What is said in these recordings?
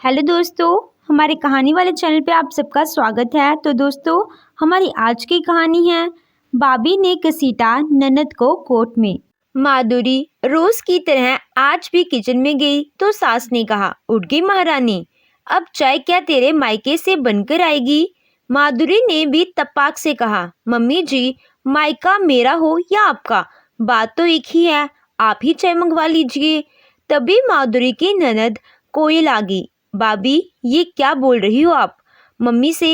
Hello दोस्तों, हमारे कहानी वाले चैनल पे आप सबका स्वागत है। तो दोस्तों, हमारी आज की कहानी है भाभी ने घसीटा ननद को कोर्ट में। माधुरी रोज की तरह आज भी किचन में गई तो सास ने कहा, उठ गई महारानी, अब चाय क्या तेरे मायके से बनकर आएगी। माधुरी ने भी तपाक से कहा, मम्मी जी, मायका मेरा हो या आपका, बात तो एक ही है, आप ही चाय मंगवा लीजिए। तभी माधुरी की ननद कोयल आ गई। भाभी, ये क्या बोल रही हो आप? मम्मी से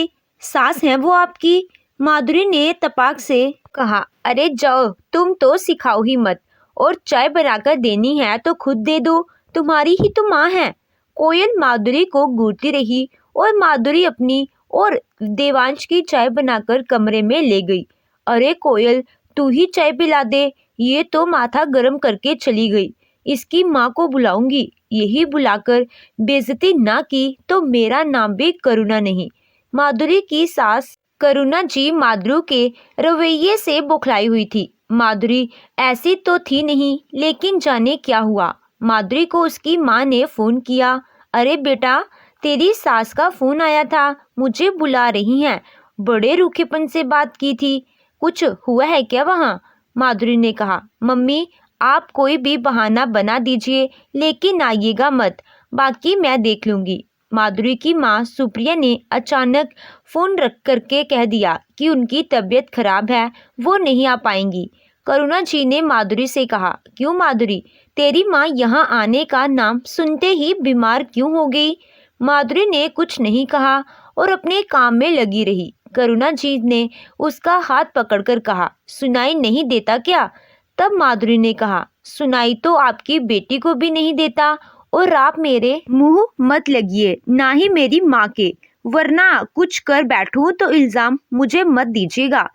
सास है वो आपकी। माधुरी ने तपाक से कहा, अरे जाओ, तुम तो सिखाओ ही मत, और चाय बनाकर देनी है तो खुद दे दो, तुम्हारी ही तो माँ है। कोयल माधुरी को घूरती रही और माधुरी अपनी और देवांश की चाय बनाकर कमरे में ले गई। अरे कोयल, तू ही चाय पिला दे, ये तो माथा गर्म करके चली गई, इसकी माँ को बुलाऊंगी, यही बुलाकर बेइज्जती ना की तो मेरा नाम भी करुणा नहीं। माधुरी की सास करुणा जी माधुरी के रवैये से बौखलाई हुई थी। माधुरी ऐसी तो थी नहीं, लेकिन जाने क्या हुआ, माधुरी को उसकी माँ ने फोन किया। अरे बेटा, तेरी सास का फोन आया था, मुझे बुला रही हैं, बड़े रूखेपन से बात की थी, कुछ हुआ है क्या वहाँ? माधुरी ने कहा, मम्मी आप कोई भी बहाना बना दीजिए, लेकिन आइएगा मत, बाकी मैं देख लूंगी। माधुरी की माँ सुप्रिया ने अचानक फोन रख करके कह दिया कि उनकी तबीयत खराब है, वो नहीं आ पाएंगी। करुणा जी ने माधुरी से कहा, क्यों माधुरी, तेरी माँ यहाँ आने का नाम सुनते ही बीमार क्यों हो गई? माधुरी ने कुछ नहीं कहा और अपने काम में लगी रही। करुणा जी ने उसका हाथ पकड़कर कहा, सुनाई नहीं देता क्या? तब माधुरी ने कहा, सुनाई तो आपकी बेटी को भी नहीं देता, और आप मेरे मुंह मत लगिए, ना ही मेरी माँ के, वरना कुछ कर बैठूं तो इल्जाम मुझे मत दीजिएगा।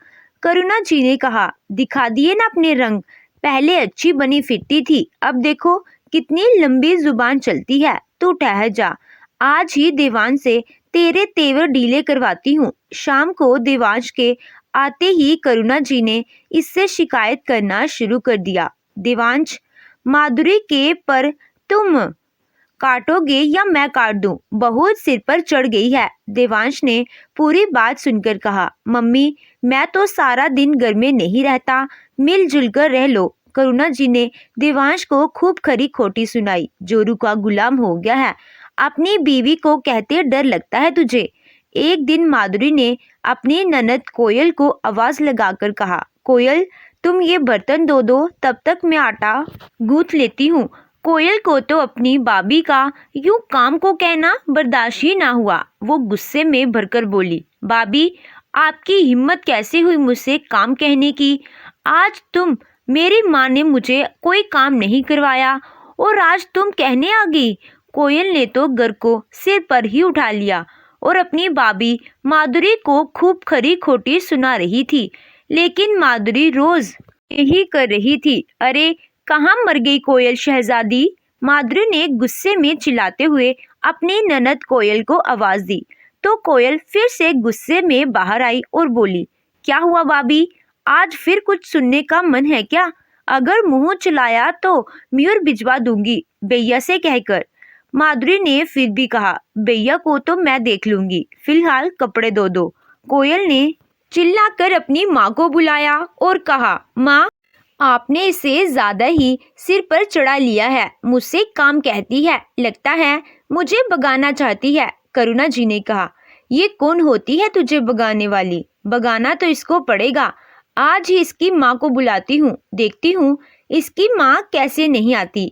करुणा जी ने कहा, दिखा दिए ना अपने रंग, पहले अच्छी बनी फिरती थी, अब देखो कितनी लंबी जुबान चलती है। तू ठहर जा, आज ही देवांश से तेरे तेवर डीले करवाती हूँ। शाम को देवांश के आते ही करुणा जी ने इससे शिकायत करना शुरू कर दिया। देवांश, माधुरी के पर तुम काटोगे या मैं काट दूं? बहुत सिर पर चढ़ गई है। देवांश ने पूरी बात सुनकर कहा, मम्मी मैं तो सारा दिन घर में नहीं रहता, मिलजुल कर रह लो। करुणा जी ने देवांश को खूब खरी खोटी सुनाई। जोरू का गुलाम हो गया है, अपनी बीवी को कहते डर लगता है तुझे। एक दिन माधुरी ने अपनी ननद कोयल को आवाज लगाकर कहा, कोयल तुम ये बर्तन धो दो, तब तक मैं आटा गूंथ लेती हूँ। कोयल को तो अपनी भाभी का यूं काम को कहना बर्दाश्त ही ना हुआ। वो गुस्से में भरकर बोली, भाभी आपकी हिम्मत कैसे हुई मुझसे काम कहने की? आज तुम, मेरी माँ ने मुझे कोई काम नहीं करवाया और आज तुम कहने आ गई। कोयल ने तो घर को सिर पर ही उठा लिया और अपनी भाभी माधुरी को खूब खरी खोटी सुना रही थी, लेकिन माधुरी रोज यही कर रही थी। अरे कहाँ मर गई कोयल शहजादी? माधुरी ने गुस्से में चिल्लाते हुए अपनी ननद कोयल को आवाज दी, तो कोयल फिर से गुस्से में बाहर आई और बोली, क्या हुआ भाभी, आज फिर कुछ सुनने का मन है क्या? अगर मुंह चलाया तो म्यूर भिजवा दूंगी भैया से कहकर। माधुरी ने फिर भी कहा, भैया को तो मैं देख लूंगी, फिलहाल कपड़े धो दो। कोयल ने चिल्लाकर अपनी माँ को बुलाया और कहा, माँ आपने इसे ज्यादा ही सिर पर चढ़ा लिया है, मुझसे काम कहती है, लगता है मुझे भगाना चाहती है। करुणा जी ने कहा, ये कौन होती है तुझे भगाने वाली? भगाना तो इसको पड़ेगा, आज ही इसकी माँ को बुलाती हूँ, देखती हूँ इसकी माँ कैसे नहीं आती।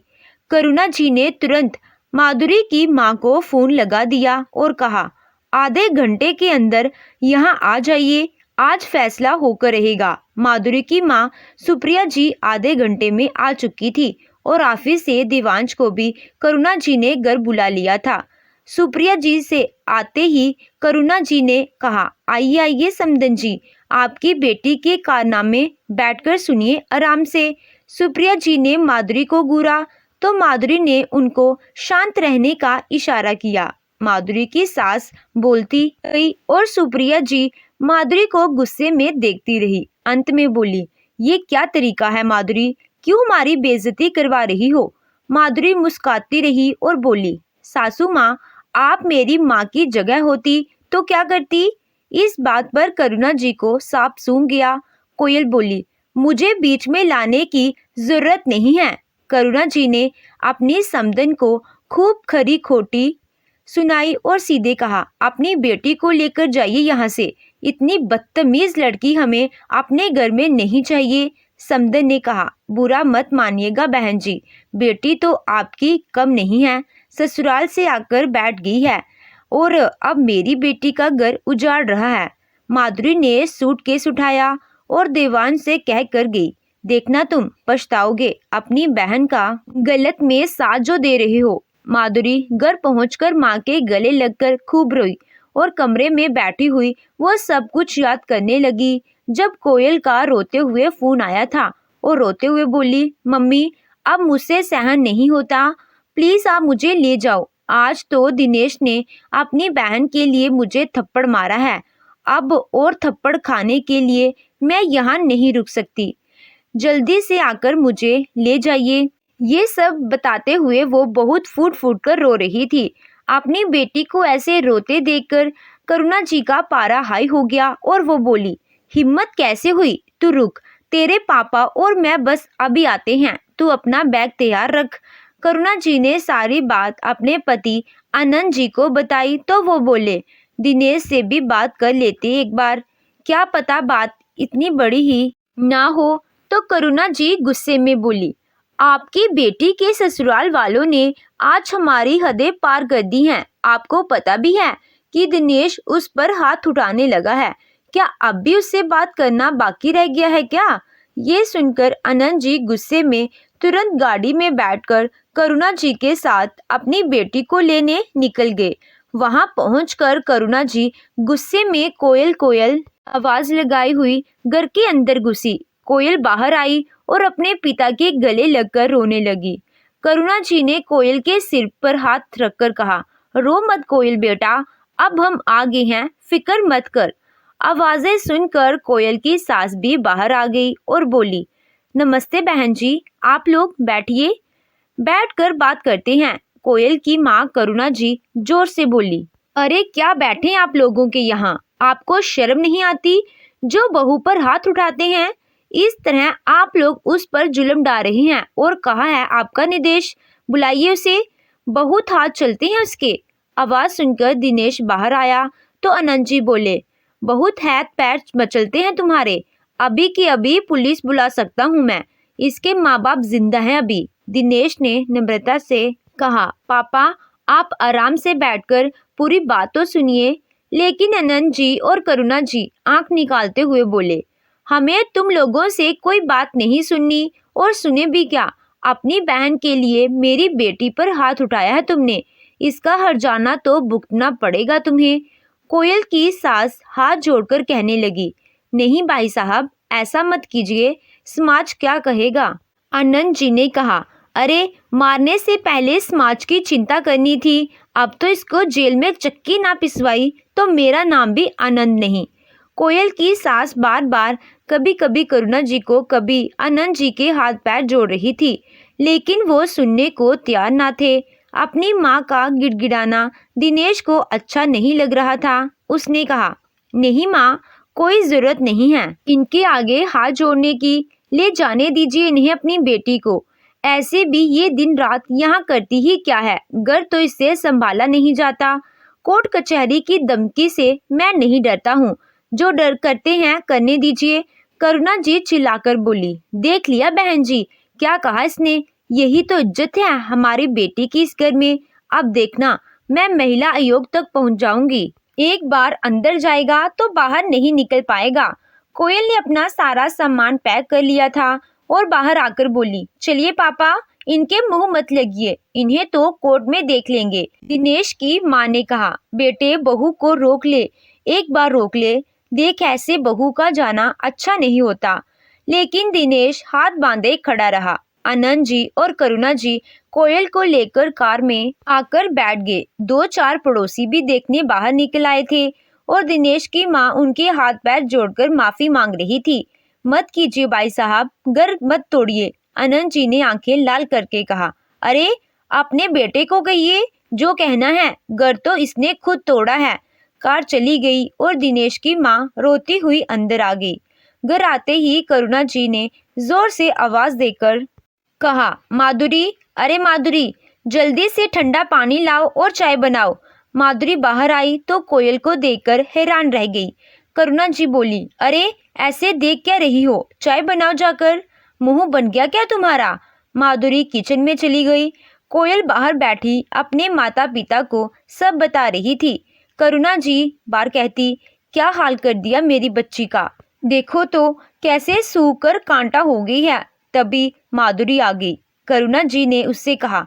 करुणा जी ने तुरंत माधुरी की माँ को फोन लगा दिया और कहा, आधे घंटे के अंदर यहाँ आ जाइए, आज फैसला होकर रहेगा। माधुरी की माँ सुप्रिया जी आधे घंटे में आ चुकी थी और ऑफिस से देवांश को भी करुणा जी ने घर बुला लिया था। सुप्रिया जी से आते ही करुणा जी ने कहा, आइए आइए समदन जी, आपकी बेटी के कारनामे बैठकर सुनिए आराम से। सुप्रिया जी ने माधुरी को घूरा तो माधुरी ने उनको शांत रहने का इशारा किया। माधुरी की सास बोलती गई और सुप्रिया जी माधुरी को गुस्से में देखती रही। अंत में बोली, ये क्या तरीका है माधुरी, क्यों हमारी बेइज्जती करवा रही हो? माधुरी मुस्कुराती रही और बोली, सासू माँ आप मेरी माँ की जगह होती तो क्या करती? इस बात पर करुणा जी को सांप सूंघ गया। कोयल बोली, मुझे बीच में लाने की जरूरत नहीं है। करुणा जी ने अपनी समधन को खूब खरी खोटी सुनाई और सीधे कहा, अपनी बेटी को लेकर जाइए यहाँ से। इतनी बदतमीज लड़की हमें अपने घर में नहीं चाहिए। समधन ने कहा, बुरा मत मानिएगा बहन जी, बेटी तो आपकी कम नहीं है, ससुराल से आकर बैठ गई है और अब मेरी बेटी का घर उजाड़ रहा है। माधुरी ने सूटकेस उठाया और दीवान से कह कर गई, देखना तुम पछताओगे अपनी बहन का गलत में साथ जो दे रहे हो। माधुरी घर पहुंचकर माँ के गले लगकर खूब रोई और कमरे में बैठी हुई वो सब कुछ याद करने लगी जब कोयल का रोते हुए फोन आया था और रोते हुए बोली, मम्मी अब मुझसे सहन नहीं होता, प्लीज आप मुझे ले जाओ। आज तो दिनेश ने अपनी बहन के लिए मुझे थप्पड़ मारा है, अब और थप्पड़ खाने के लिए मैं यहाँ नहीं रुक सकती, जल्दी से आकर मुझे ले जाइए। ये सब बताते हुए वो बहुत फूट फूट कर रो रही थी। अपनी बेटी को ऐसे रोते देखकर करुणा जी का पारा हाई हो गया और वो बोली, हिम्मत कैसे हुई? तू रुक, तेरे पापा और मैं बस अभी आते हैं, तू अपना बैग तैयार रख। करुणा जी ने सारी बात अपने पति आनंद जी को बताई तो वो बोले, दिनेश से भी बात कर लेते एक बार, क्या पता बात इतनी बड़ी ही ना हो। तो करुणा जी गुस्से में बोली, आपकी बेटी के ससुराल वालों ने आज हमारी हदें पार कर दी हैं। आपको पता भी है कि दिनेश उस पर हाथ उठाने लगा है, क्या अब भी उससे बात करना बाकी रह गया है क्या? ये सुनकर आनंद जी गुस्से में तुरंत गाड़ी में बैठकर करुणा जी के साथ अपनी बेटी को लेने निकल गए। वहां पहुंचकर करुणा जी गुस्से में कोयल कोयल आवाज लगाई हुई घर के अंदर घुसी। कोयल बाहर आई और अपने पिता के गले लगकर रोने लगी। करुणा जी ने कोयल के सिर पर हाथ रखकर कहा, रो मत कोयल बेटा, अब हम आ गए हैं, फिक्र मत कर। आवाजें सुनकर कोयल की सास भी बाहर आ गई और बोली, नमस्ते बहन जी, आप लोग बैठिए, बैठकर बात करते हैं। कोयल की माँ करुणा जी जोर से बोली, अरे क्या बैठे आप लोगों के यहाँ, आपको शर्म नहीं आती? जो बहू पर हाथ उठाते हैं, इस तरह आप लोग उस पर जुल्म डाल रहे हैं। और कहा है आपका निर्देश, बुलाइए उसे, बहुत हाथ चलते हैं उसके। आवाज सुनकर दिनेश बाहर आया तो आनंद जी बोले, बहुत हाथ पैर मचलते हैं तुम्हारे, अभी की अभी पुलिस बुला सकता हूँ मैं, इसके माँ बाप जिंदा हैं अभी। दिनेश ने नम्रता से कहा, पापा आप आराम से बैठकर पूरी बात तो सुनिए। लेकिन आनंद जी और करुणा जी आंख निकालते हुए बोले, हमें तुम लोगों से कोई बात नहीं सुननी, और सुने भी क्या, अपनी बहन के लिए मेरी बेटी पर हाथ उठाया है तुमने, इसका हर्जाना तो भुगतना पड़ेगा तुम्हें। कोयल की सास हाथ जोड़कर कहने लगी, नहीं भाई साहब ऐसा मत कीजिए, समाज क्या कहेगा। आनंद जी ने कहा, अरे मारने से पहले समाज की चिंता करनी थी, अब तो इसको जेल में चक्की ना पिसवाई तो मेरा नाम भी आनंद नहीं। कोयल की सास बार बार कभी कभी करुणा जी को कभी आनंद जी के हाथ पैर जोड़ रही थी, लेकिन वो सुनने को तैयार ना थे। अपनी माँ का गिड़गिड़ाना दिनेश को अच्छा नहीं लग रहा था। उसने कहा, नहीं माँ, कोई जरूरत नहीं है इनके आगे हाथ जोड़ने की, ले जाने दीजिए इन्हें अपनी बेटी को, ऐसे भी ये दिन रात यहाँ करती ही क्या है, घर तो इससे संभाला नहीं जाता। कोर्ट कचहरी की धमकी से मैं नहीं डरता हूँ, जो डर करते हैं करने दीजिए। करुणा जी चिल्लाकर बोली, देख लिया बहन जी, क्या कहा इसने, यही तो इज्जत है हमारी बेटी की इस घर में। अब देखना मैं महिला आयोग तक पहुंच जाऊंगी, एक बार अंदर जाएगा तो बाहर नहीं निकल पाएगा। कोयल ने अपना सारा सामान पैक कर लिया था और बाहर आकर बोली, चलिए पापा, इनके मुंह मत लगिए, इन्हें तो कोर्ट में देख लेंगे। दिनेश की माँ ने कहा, बेटे बहू को रोक ले, एक बार रोक ले, देख ऐसे बहू का जाना अच्छा नहीं होता। लेकिन दिनेश हाथ बांधे खड़ा रहा। आनंद जी और करुणा जी कोयल को लेकर कार में आकर बैठ गए। दो चार पड़ोसी भी देखने बाहर निकल आए थे और दिनेश की माँ उनके हाथ पैर जोड़कर माफी मांग रही थी। मत कीजिए भाई साहब, घर मत तोड़िए। आनंद जी ने आंखें लाल करके कहा, अरे अपने बेटे को कहिए, जो कहना है घर तो इसने खुद तोड़ा है। कार चली गई और दिनेश की माँ रोती हुई अंदर आ गई। घर आते ही करुणा जी ने जोर से आवाज देकर कहा, माधुरी, अरे माधुरी, जल्दी से ठंडा पानी लाओ और चाय बनाओ। माधुरी बाहर आई तो कोयल को देखकर हैरान रह गई। करुणा जी बोली, अरे ऐसे देख क्या रही हो, चाय बनाओ जाकर। मुंह बन गया क्या तुम्हारा? माधुरी किचन में चली गई। कोयल बाहर बैठी अपने माता पिता को सब बता रही थी। करुणा जी बार कहती, क्या हाल कर दिया मेरी बच्ची का, देखो तो कैसे सूख कांटा हो गई है। तभी माधुरी आ गई। करुणा जी ने उससे कहा,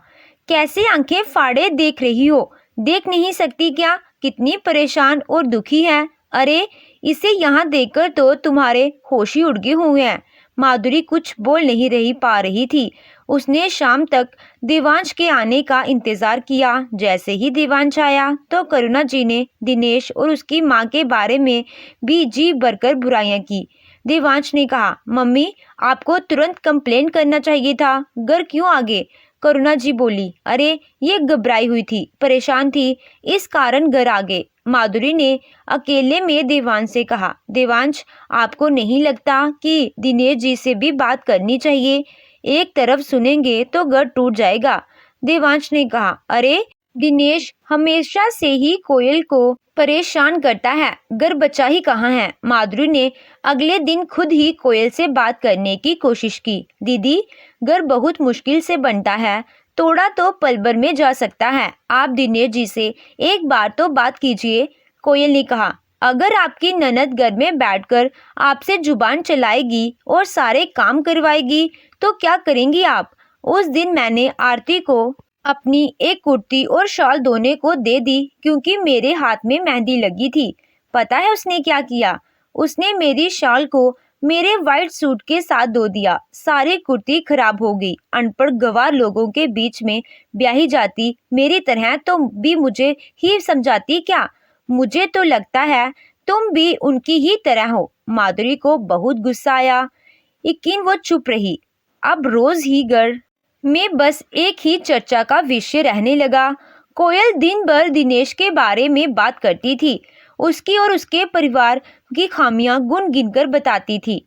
कैसे आंखें फाड़े देख रही हो, देख नहीं सकती क्या कितनी परेशान और दुखी है? अरे इसे यहाँ देखकर तो तुम्हारे होश ही उड़ गए हुए हैं। माधुरी कुछ बोल नहीं रही पा रही थी। उसने शाम तक देवांश के आने का इंतजार किया। जैसे ही देवांश आया तो करुणा जी ने दिनेश और उसकी माँ के बारे में भी जी भरकर बुराइयां की। देवांश ने कहा, मम्मी आपको तुरंत कंप्लेंट करना चाहिए था, घर क्यों आ गए? करुणा जी बोली, अरे ये घबराई हुई थी, परेशान थी, इस कारण घर आ गए। माधुरी ने अकेले में देवांश से कहा, देवांश आपको नहीं लगता कि दिनेश जी से भी बात करनी चाहिए? एक तरफ सुनेंगे तो घर टूट जाएगा। देवांश ने कहा, अरे दिनेश हमेशा से ही कोयल को परेशान करता है, घर बचा ही कहाँ है। माधुरी ने अगले दिन खुद ही कोयल से बात करने की कोशिश की। दीदी, घर बहुत मुश्किल से बनता है, तोड़ा तो पल भर में जा सकता है, आप दिनेश जी से एक बार तो बात कीजिए। कोयल ने कहा, अगर आपकी ननद घर में बैठकर आपसे जुबान चलाएगी और सारे काम करवाएगी तो क्या करेंगी आप? उस दिन मैंने आरती को अपनी एक कुर्ती और शॉल धोने को दे दी क्योंकि मेरे हाथ में मेहंदी लगी थी। पता है उसने क्या किया? उसने मेरी शॉल को मेरे वाइट सूट के साथ धो दिया। सारी कुर्ती खराब हो गई। अनपढ़ गंवार लोगों के बीच में ब्याही जाती मेरी तरह तो भी मुझे ही समझाती क्या? मुझे तो लगता है तुम भी उनकी ही तरह हो। माधुरी को बहुत गुस्सा आया, लेकिन वो चुप रही। अब रोज ही घर में बस एक ही चर्चा का विषय रहने लगा। कोयल दिन भर दिनेश के बारे में बात करती थी, उसकी और उसके परिवार की खामियां गुन गिनकर बताती थी।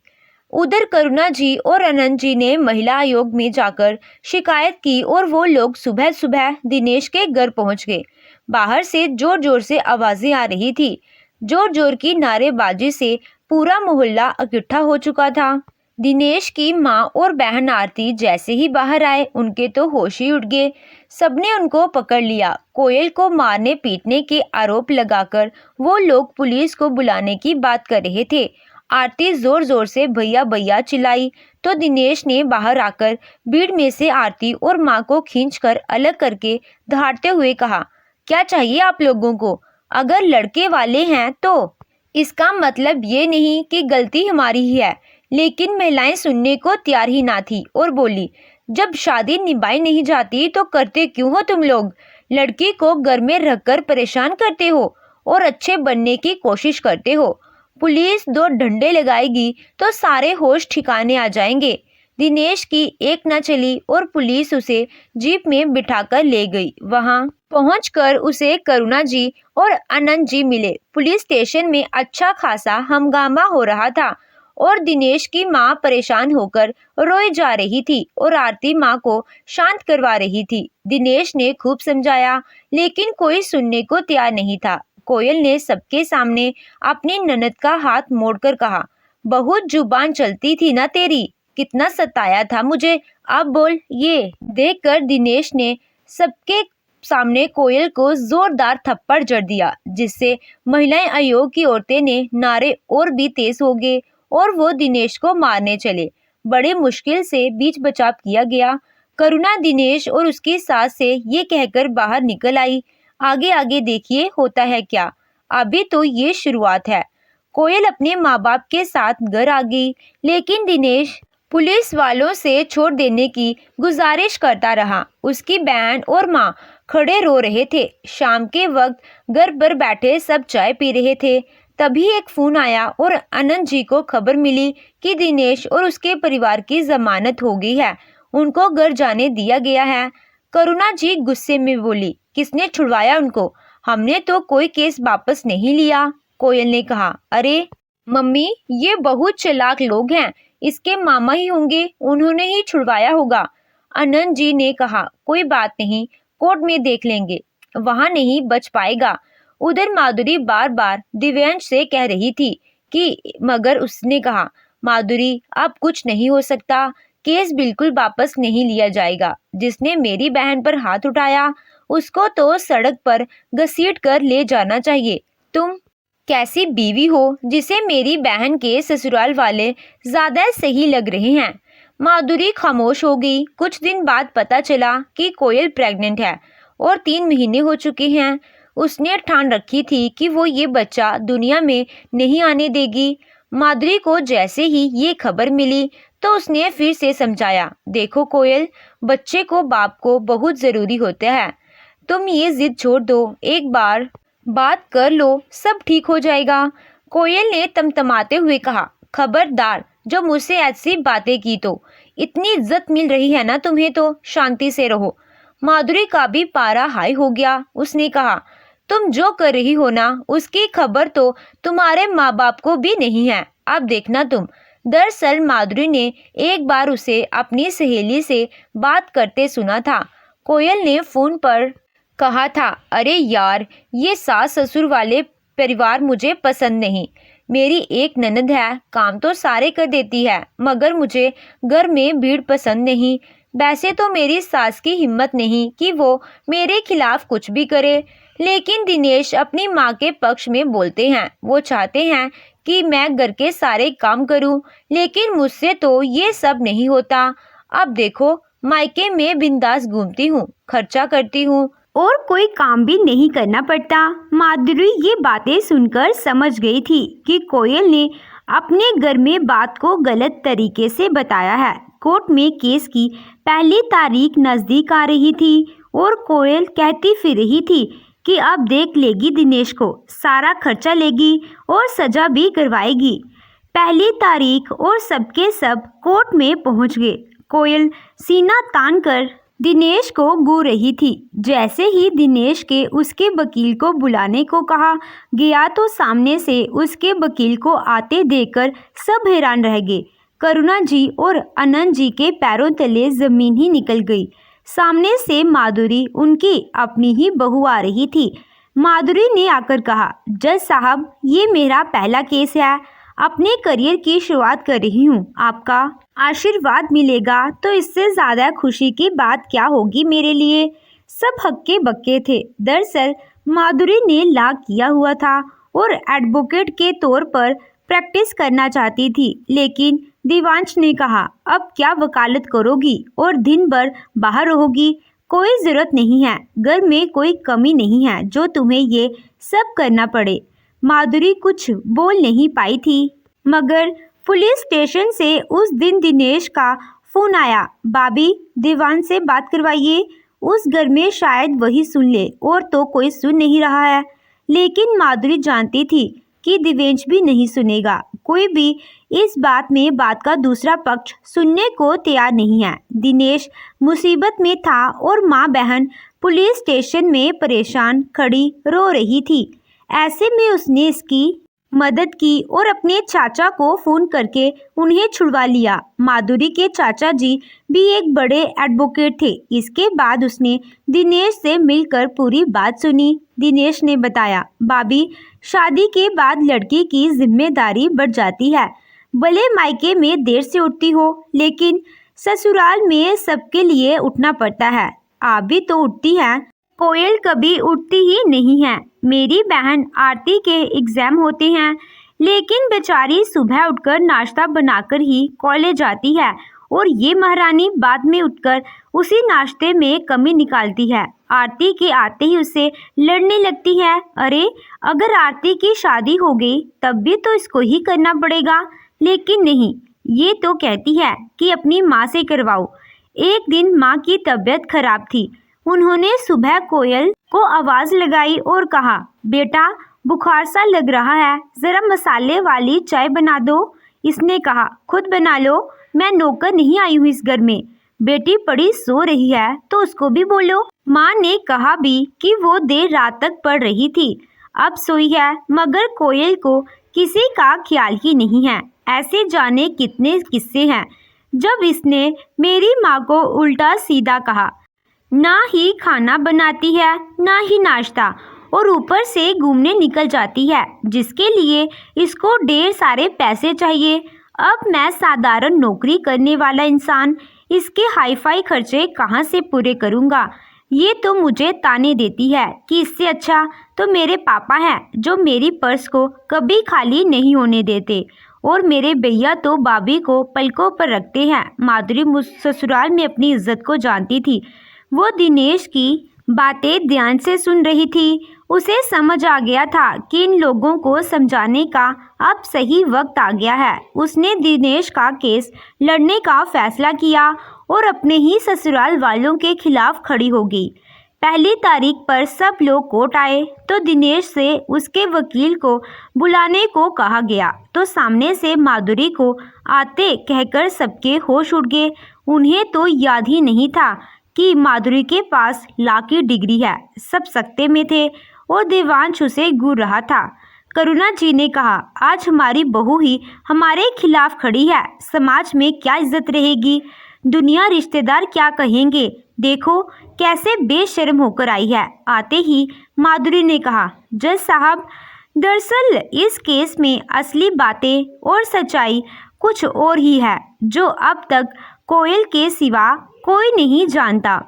उधर करुणा जी और अनंत जी ने महिला आयोग में जाकर शिकायत की और वो लोग सुबह सुबह दिनेश के घर पहुंच गए। बाहर से जोर जोर से आवाजें आ रही थी। जोर जोर की नारेबाजी से पूरा मोहल्ला इकट्ठा हो चुका था। दिनेश की माँ और बहन आरती जैसे ही बाहर आए उनके तो होश ही उड़ गए। सबने उनको पकड़ लिया। कोयल को मारने पीटने के आरोप लगाकर वो लोग पुलिस को बुलाने की बात कर रहे थे। आरती जोर जोर से भैया भैया चिल्लाई तो दिनेश ने बाहर आकर भीड़ में से आरती और माँ को खींचकर अलग करके दहाड़ते हुए कहा, क्या चाहिए आप लोगों को? अगर लड़के वाले हैं तो इसका मतलब ये नहीं कि गलती हमारी ही है। लेकिन महिलाएं सुनने को तैयार ही ना थी और बोली, जब शादी निभाई नहीं जाती तो करते क्यों हो तुम लोग? लड़की को घर में रखकर परेशान करते हो और अच्छे बनने की कोशिश करते हो। पुलिस दो डंडे लगाएगी तो सारे होश ठिकाने आ जाएंगे। दिनेश की एक न चली और पुलिस उसे जीप में बिठाकर ले गई। वहां पहुंचकर उसे करुणा जी और आनंद जी मिले। पुलिस स्टेशन में अच्छा खासा हंगामा हो रहा था और दिनेश की माँ परेशान होकर रोए जा रही थी और आरती माँ को शांत करवा रही थी। दिनेश ने खूब समझाया लेकिन कोई सुनने को तैयार नहीं था। कोयल ने सबके सामने अपनी ननद का हाथ मोड़कर कहा, बहुत जुबान चलती थी ना तेरी, कितना सताया था मुझे, अब बोल। ये देखकर दिनेश ने सबके सामने कोयल को जोरदार थप्पड़ जड़ दिया, जिससे महिलाएं आयोग की औरतें ने नारे और भी तेज हो गए और वो दिनेश को मारने चले। बड़े मुश्किल से बीच बचाव किया गया। करुणा दिनेश और उसकी सास से ये कहकर बाहर निकल आई, आगे आगे देखिए होता है क्या, अभी तो ये शुरुआत है। कोयल अपने माँ बाप के साथ घर आ गई, लेकिन दिनेश पुलिस वालों से छोड़ देने की गुजारिश करता रहा। उसकी बहन और माँ खड़े रो रहे थे। शाम के वक्त घर पर बैठे सब चाय पी रहे थे। तभी एक फोन आया और अनंत जी को खबर मिली कि दिनेश और उसके परिवार की जमानत हो गई है, उनको घर जाने दिया गया है। करुणा जी गुस्से में बोली, किसने छुड़वाया उनको? हमने तो कोई केस वापस नहीं लिया। कोयल ने कहा, अरे मम्मी, ये बहुत चालाक लोग हैं, इसके मामा ही होंगे, उन्होंने ही छुड़वाया होगा। आनंद जी ने कहा, कोई बात नहीं, कोर्ट में देख लेंगे, वहां नहीं बच पाएगा। उधर माधुरी बार बार दिव्यांश से कह रही थी कि मगर उसने कहा, माधुरी अब कुछ नहीं हो सकता, केस बिल्कुल वापस नहीं लिया जाएगा। जिसने मेरी बहन पर हाथ उठाया उसको तो सड़क पर घसीट कर ले जाना चाहिए। तुम कैसी बीवी हो जिसे मेरी बहन के ससुराल वाले ज्यादा सही लग रहे हैं। माधुरी खामोश हो गई। कुछ दिन बाद पता चला कि कोयल प्रेग्नेंट है और 3 महीने हो चुके हैं। उसने ठान रखी थी कि वो ये बच्चा दुनिया में नहीं आने देगी। माधुरी को जैसे ही ये खबर मिली तो उसने फिर से समझाया, देखो कोयल, बच्चे को बाप को बहुत जरूरी होता है। तुम ये जिद छोड़ दो, एक बार बात कर लो, सब ठीक हो जाएगा। कोयल ने तमतमाते हुए कहा, खबरदार, जो मुझसे ऐसी बातें की तो। इतनी इज्जत मिल रही है ना तुम्हें तो शांति से रहो। माधुरी का भी पारा हाई हो गया। उसने कहा, तुम जो कर रही हो ना उसकी खबर तो तुम्हारे माँ बाप को भी नहीं है। अब देखना तुम। दरअसल माधुरी ने एक बार उसे अपनी सहेली से बात करते सुना था। कोयल ने फोन पर कहा था, अरे यार, ये सास ससुर वाले परिवार मुझे पसंद नहीं। मेरी एक ननद है, काम तो सारे कर देती है, मगर मुझे घर में भीड़ पसंद नहीं। वैसे तो मेरी सास की हिम्मत नहीं कि वो मेरे खिलाफ कुछ भी करे, लेकिन दिनेश अपनी माँ के पक्ष में बोलते हैं। वो चाहते हैं कि मैं घर के सारे काम करूं, लेकिन मुझसे तो ये सब नहीं होता। अब देखो, मायके में बिंदास घूमती हूँ, खर्चा करती हूँ और कोई काम भी नहीं करना पड़ता। माधुरी ये बातें सुनकर समझ गई थी कि कोयल ने अपने घर में बात को गलत तरीके से बताया है। कोर्ट में केस की पहली तारीख नजदीक आ रही थी और कोयल कहती फिर रही थी कि अब देख लेगी दिनेश को, सारा खर्चा लेगी और सजा भी करवाएगी। पहली तारीख और सबके सब कोर्ट में पहुंच गए। कोयल सीना तान कर दिनेश को गू रही थी। जैसे ही दिनेश के उसके वकील को बुलाने को कहा गया तो सामने से उसके वकील को आते देखकर सब हैरान रह गए। करुणा जी और आनंद जी के पैरों तले जमीन ही निकल गई। सामने से माधुरी, उनकी अपनी ही बहू, आ रही थी। माधुरी ने आकर कहा, जज साहब, ये मेरा पहला केस है, अपने करियर की शुरुआत कर रही हूँ। आपका आशीर्वाद मिलेगा तो इससे ज़्यादा खुशी की बात क्या होगी मेरे लिए। सब हक्के बक्के थे। दरअसल माधुरी ने लॉ किया हुआ था और एडवोकेट के तौर पर प्रैक्टिस करना चाहती थी, लेकिन दिवांश ने कहा, अब क्या वकालत करोगी और दिन भर बाहर रहोगी? कोई ज़रूरत नहीं है, घर में कोई कमी नहीं है जो तुम्हें ये सब करना पड़े। माधुरी कुछ बोल नहीं पाई थी, मगर पुलिस स्टेशन से उस दिन दिनेश का फोन आया, भाभी, दीवान से बात करवाइए, उस घर में शायद वही सुन ले, और तो कोई सुन नहीं रहा है। लेकिन माधुरी जानती थी कि दिवेंश भी नहीं सुनेगा। कोई भी इस बात का दूसरा पक्ष सुनने को तैयार नहीं है। दिनेश मुसीबत में था और माँ बहन पुलिस स्टेशन में परेशान खड़ी रो रही थी। ऐसे में उसने इसकी मदद की और अपने चाचा को फोन करके उन्हें छुड़वा लिया। माधुरी के चाचा जी भी एक बड़े एडवोकेट थे। इसके बाद उसने दिनेश से मिलकर पूरी बात सुनी। दिनेश ने बताया, भाभी, शादी के बाद लड़की की जिम्मेदारी बढ़ जाती है। भले मायके में देर से उठती हो, लेकिन ससुराल में सबके लिए उठना पड़ता है। आप भी तो उठती हैं। कोयल कभी उठती ही नहीं है। मेरी बहन आरती के एग्ज़ाम होते हैं, लेकिन बेचारी सुबह उठकर नाश्ता बनाकर ही कॉलेज जाती है और ये महारानी बाद में उठकर उसी नाश्ते में कमी निकालती है। आरती के आते ही उससे लड़ने लगती है। अरे, अगर आरती की शादी हो गई तब भी तो इसको ही करना पड़ेगा, लेकिन नहीं, ये तो कहती है कि अपनी माँ से करवाओ। एक दिन माँ की तबीयत खराब थी। उन्होंने सुबह कोयल को आवाज़ लगाई और कहा, बेटा, बुखार सा लग रहा है, ज़रा मसाले वाली चाय बना दो। इसने कहा, खुद बना लो, मैं नौकर नहीं आई हूँ इस घर में। बेटी पड़ी सो रही है तो उसको भी बोलो। माँ ने कहा भी कि वो देर रात तक पढ़ रही थी, अब सोई है, मगर कोयल को किसी का ख्याल ही नहीं है। ऐसे जाने कितने किस्से हैं जब इसने मेरी माँ को उल्टा सीधा कहा, ना ही खाना बनाती है ना ही नाश्ता, और ऊपर से घूमने निकल जाती है जिसके लिए इसको ढेर सारे पैसे चाहिए। अब मैं साधारण नौकरी करने वाला इंसान इसके हाईफाई खर्चे कहाँ से पूरे करूँगा। ये तो मुझे ताने देती है कि इससे अच्छा तो मेरे पापा हैं जो मेरी पर्स को कभी खाली नहीं होने देते, और मेरे भैया तो भाभी को पलकों पर रखते हैं। माधुरी ससुराल में अपनी इज्जत को जानती थी। वो दिनेश की बातें ध्यान से सुन रही थी। उसे समझ आ गया था कि इन लोगों को समझाने का अब सही वक्त आ गया है। उसने दिनेश का केस लड़ने का फैसला किया और अपने ही ससुराल वालों के खिलाफ खड़ी हो गई। पहली तारीख पर सब लोग कोर्ट आए तो दिनेश से उसके वकील को बुलाने को कहा गया, तो सामने से माधुरी को आते कहकर सबके होश उड़ गए। उन्हें तो याद ही नहीं था कि माधुरी के पास लॉ की डिग्री है। सब सकते में थे और देवांश उसे घूर रहा था। करुणा जी ने कहा, आज हमारी बहू ही हमारे खिलाफ खड़ी है, समाज में क्या इज्जत रहेगी, दुनिया रिश्तेदार क्या कहेंगे, देखो कैसे बेशर्म होकर आई है। आते ही माधुरी ने कहा, जज साहब, दरअसल इस केस में असली बातें और सच्चाई कुछ और ही है जो अब तक कोयल के सिवा कोई नहीं जानता।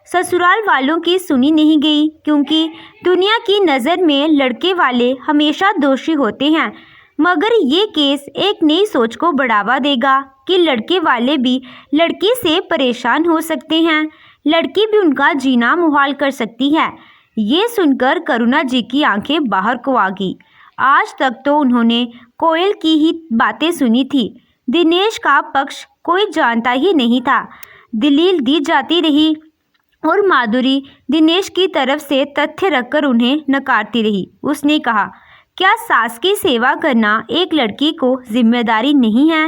ससुराल वालों की सुनी नहीं गई क्योंकि दुनिया की नज़र में लड़के वाले हमेशा दोषी होते हैं, मगर ये केस एक नई सोच को बढ़ावा देगा कि लड़के वाले भी लड़की से परेशान हो सकते हैं, लड़की भी उनका जीना मुहाल कर सकती है। ये सुनकर करुणा जी की आंखें बाहर को आ गई। आज तक तो उन्होंने कोयल की ही बातें सुनी थी, दिनेश का पक्ष कोई जानता ही नहीं था। दलील दी जाती रही और माधुरी दिनेश की तरफ से तथ्य रखकर उन्हें नकारती रही। उसने कहा, क्या सास की सेवा करना एक लड़की को जिम्मेदारी नहीं है?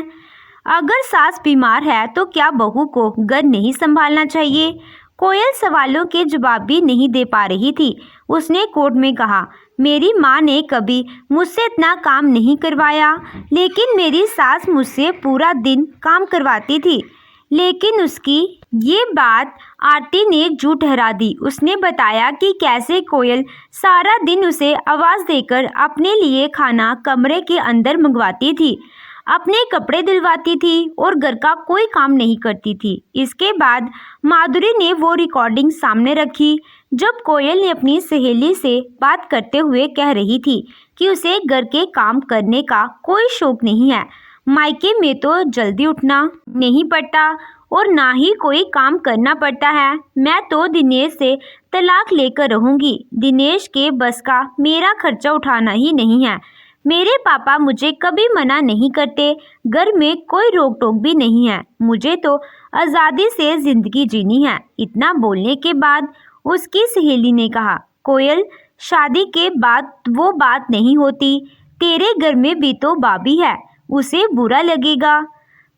अगर सास बीमार है तो क्या बहू को घर नहीं संभालना चाहिए? कोयल सवालों के जवाब भी नहीं दे पा रही थी। उसने कोर्ट में कहा, मेरी माँ ने कभी मुझसे इतना काम नहीं करवाया, लेकिन मेरी सास मुझसे पूरा दिन काम करवाती थी। लेकिन उसकी ये बात आरती ने झूठ ठहरा दी। उसने बताया कि कैसे कोयल सारा दिन उसे आवाज़ देकर अपने लिए खाना कमरे के अंदर मंगवाती थी, अपने कपड़े दिलवाती थी और घर का कोई काम नहीं करती थी। इसके बाद माधुरी ने वो रिकॉर्डिंग सामने रखी जब कोयल ने अपनी सहेली से बात करते हुए कह रही थी कि उसे घर के काम करने का कोई शौक नहीं है, मायके में तो जल्दी उठना नहीं पड़ता और ना ही कोई काम करना पड़ता है। मैं तो दिनेश से तलाक लेकर रहूँगी। दिनेश के बस का मेरा खर्चा उठाना ही नहीं है। मेरे पापा मुझे कभी मना नहीं करते, घर में कोई रोक टोक भी नहीं है। मुझे तो आज़ादी से ज़िंदगी जीनी है। इतना बोलने के बाद उसकी सहेली ने कहा, कोयल, शादी के बाद वो बात नहीं होती। तेरे घर में भी तो भाभी है, उसे बुरा लगेगा।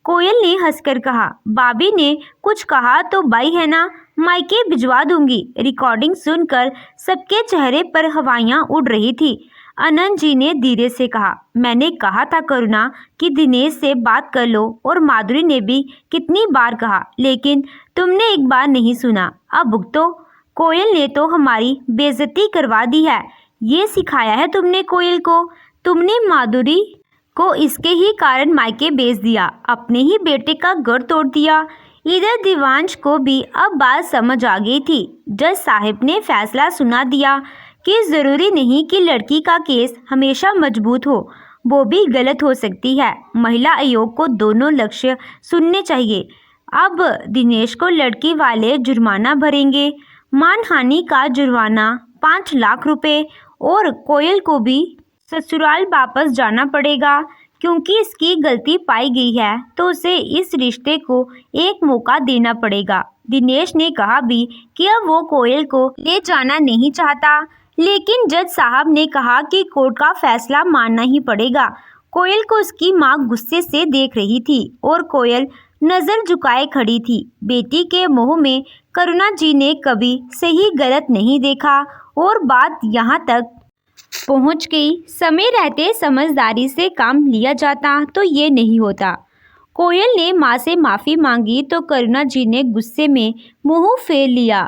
कोयल ने हंसकर कहा, भाभी ने कुछ कहा तो भाई है ना, मायके भिजवा दूंगी। रिकॉर्डिंग सुनकर सबके चेहरे पर हवाइयाँ उड़ रही थी। अनंत जी ने धीरे से कहा, मैंने कहा था करुणा कि दिनेश से बात कर लो, और माधुरी ने भी कितनी बार कहा, लेकिन तुमने एक बार नहीं सुना। अब भुगतो। कोयल ने तो हमारी बेइज्जती करवा दी है। ये सिखाया है तुमने कोयल को? तुमने माधुरी को इसके ही कारण मायके भेज दिया, अपने ही बेटे का घर तोड़ दिया। इधर देवांश को भी अब बात समझ आ गई थी। जज साहब ने फैसला सुना दिया कि ज़रूरी नहीं कि लड़की का केस हमेशा मजबूत हो, वो भी गलत हो सकती है। महिला आयोग को दोनों लक्ष्य सुनने चाहिए। अब दिनेश को लड़की वाले जुर्माना भरेंगे, मानहानि का जुर्माना 5 लाख रुपए, और कोयल को भी ससुराल वापस जाना पड़ेगा क्योंकि इसकी गलती पाई गई है, तो उसे इस रिश्ते को एक मौका देना पड़ेगा। दिनेश ने कहा भी कि अब वो कोयल को ले जाना नहीं चाहता, लेकिन जज साहब ने कहा कि कोर्ट का फैसला मानना ही पड़ेगा। कोयल को उसकी माँ गुस्से से देख रही थी और कोयल नज़र झुकाए खड़ी थी। बेटी के मुंह में करुणा जी ने कभी सही गलत नहीं देखा और बात यहाँ तक पहुँच गई। समय रहते समझदारी से काम लिया जाता तो ये नहीं होता। कोयल ने माँ से माफ़ी मांगी तो करुणा जी ने गुस्से में मुंह फेर लिया।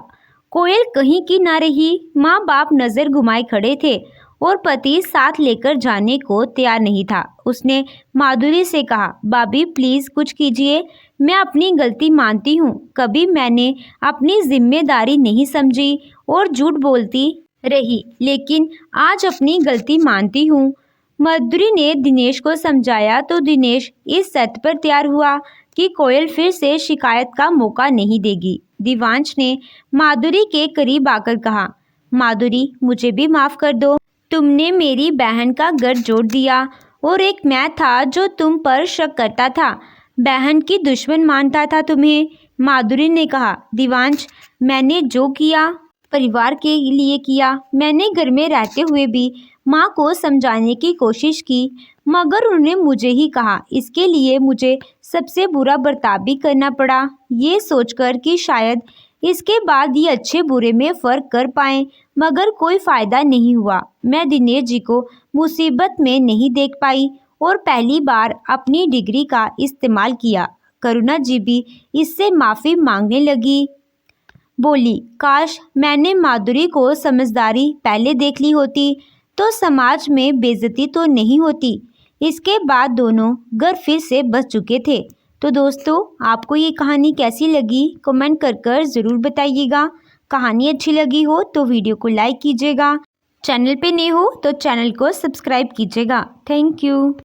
कोयल कहीं की ना रही। माँ बाप नज़र घुमाए खड़े थे और पति साथ लेकर जाने को तैयार नहीं था। उसने माधुरी से कहा, भाभी प्लीज़ कुछ कीजिए, मैं अपनी गलती मानती हूँ। कभी मैंने अपनी जिम्मेदारी नहीं समझी और झूठ बोलती रही, लेकिन आज अपनी गलती मानती हूँ। माधुरी ने दिनेश को समझाया तो दिनेश इस शर्त पर तैयार हुआ कि कोयल फिर से शिकायत का मौका नहीं देगी। दिवांश ने माधुरी के करीब आकर कहा, माधुरी मुझे भी माफ़ कर दो। तुमने मेरी बहन का घर जोड़ दिया और एक मैं था जो तुम पर शक करता था, बहन की दुश्मन मानता था तुम्हें। माधुरी ने कहा, दिवांश मैंने जो किया परिवार के लिए किया। मैंने घर में रहते हुए भी माँ को समझाने की कोशिश की, मगर उन्होंने मुझे ही कहा। इसके लिए मुझे सबसे बुरा बर्ताव भी करना पड़ा, ये सोचकर कि शायद इसके बाद ये अच्छे बुरे में फ़र्क कर पाएँ, मगर कोई फ़ायदा नहीं हुआ। मैं दिनेश जी को मुसीबत में नहीं देख पाई और पहली बार अपनी डिग्री का इस्तेमाल किया। करुणा जी भी इससे माफ़ी मांगने लगी। बोली, काश मैंने माधुरी को समझदारी पहले देख ली होती तो समाज में बेइज्जती तो नहीं होती। इसके बाद दोनों घर फिर से बस चुके थे। तो दोस्तों, आपको ये कहानी कैसी लगी कमेंट कर ज़रूर बताइएगा। कहानी अच्छी लगी हो तो वीडियो को लाइक कीजिएगा। चैनल पे नए हो तो चैनल को सब्सक्राइब कीजिएगा। Thank you.